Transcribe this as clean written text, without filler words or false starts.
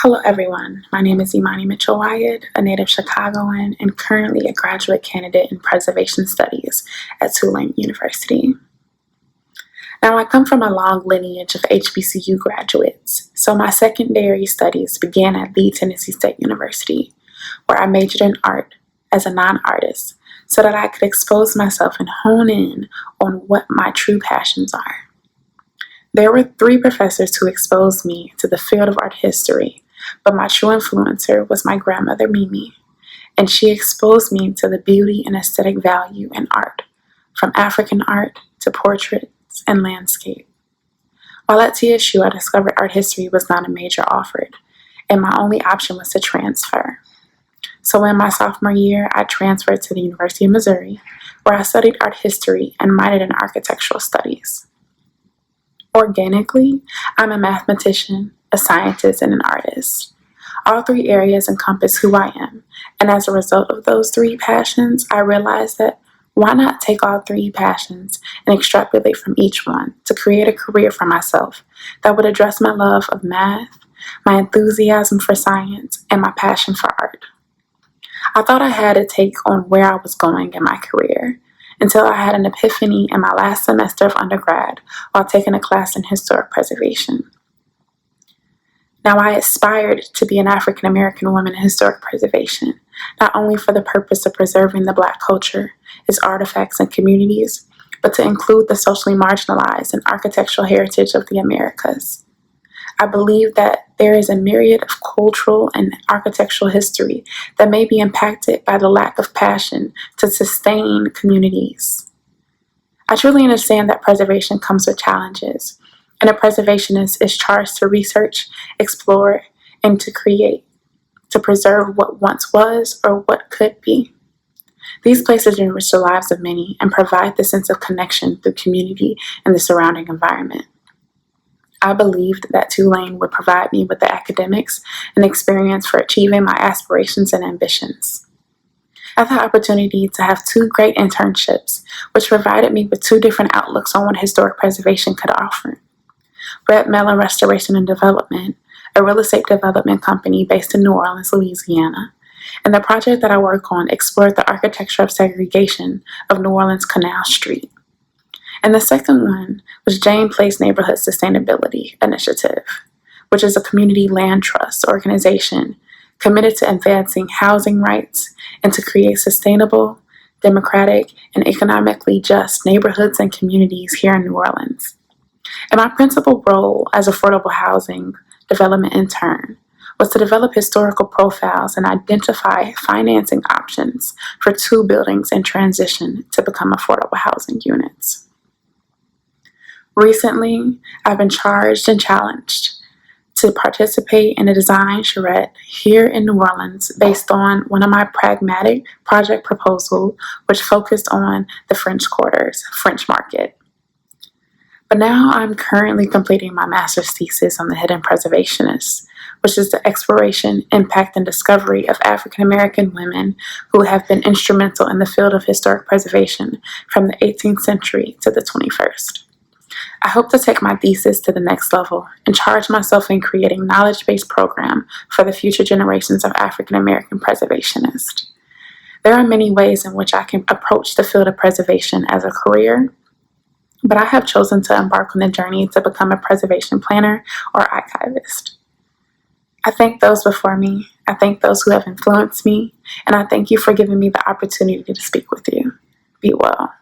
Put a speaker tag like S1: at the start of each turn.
S1: Hello everyone, my name is Imani Mitchell-Wyatt, a native Chicagoan and currently a graduate candidate in preservation studies at Tulane University. Now I come from a long lineage of HBCU graduates, so my secondary studies began at the Tennessee State University, where I majored in art as a non-artist so that I could expose myself and hone in on what my true passions are. There were 3 professors who exposed me to the field of art history, but my true influencer was my grandmother, Mimi, and she exposed me to the beauty and aesthetic value in art, from African art to portraits and landscape. While at TSU, I discovered art history was not a major offered, and my only option was to transfer. So in my sophomore year, I transferred to the University of Missouri, where I studied art history and minored in architectural studies. Organically, I'm a mathematician, a scientist, and an artist. All 3 areas encompass who I am, and as a result of those 3 passions, I realized that why not take all 3 passions and extrapolate from each one to create a career for myself that would address my love of math, my enthusiasm for science, and my passion for art. I thought I had a take on where I was going in my career, until I had an epiphany in my last semester of undergrad while taking a class in historic preservation. Now, I aspired to be an African American woman in historic preservation, not only for the purpose of preserving the Black culture, its artifacts and communities, but to include the socially marginalized and architectural heritage of the Americas. I believe that there is a myriad of cultural and architectural history that may be impacted by the lack of passion to sustain communities. I truly understand that preservation comes with challenges, and a preservationist is charged to research, explore, and to create, to preserve what once was or what could be. These places enrich the lives of many and provide the sense of connection through community and the surrounding environment. I believed that Tulane would provide me with the academics and experience for achieving my aspirations and ambitions. I had the opportunity to have 2 great internships, which provided me with 2 different outlooks on what historic preservation could offer. Brett Mellon Restoration and Development, a real estate development company based in New Orleans, Louisiana, and the project that I work on explored the architecture of segregation of New Orleans Canal Street. And the second one was Jane Place Neighborhood Sustainability Initiative, which is a community land trust organization committed to advancing housing rights and to create sustainable, democratic, and economically just neighborhoods and communities here in New Orleans. And my principal role as affordable housing development intern was to develop historical profiles and identify financing options for 2 buildings in transition to become affordable housing units. Recently, I've been charged and challenged to participate in a design charrette here in New Orleans based on one of my pragmatic project proposals, which focused on the French Quarter's French Market. But now I'm currently completing my master's thesis on the hidden preservationists, which is the exploration, impact, and discovery of African American women who have been instrumental in the field of historic preservation from the 18th century to the 21st. I hope to take my thesis to the next level and charge myself in creating knowledge-based program for the future generations of African American preservationists. There are many ways in which I can approach the field of preservation as a career, but I have chosen to embark on the journey to become a preservation planner or archivist. I thank those before me, I thank those who have influenced me, and I thank you for giving me the opportunity to speak with you. Be well.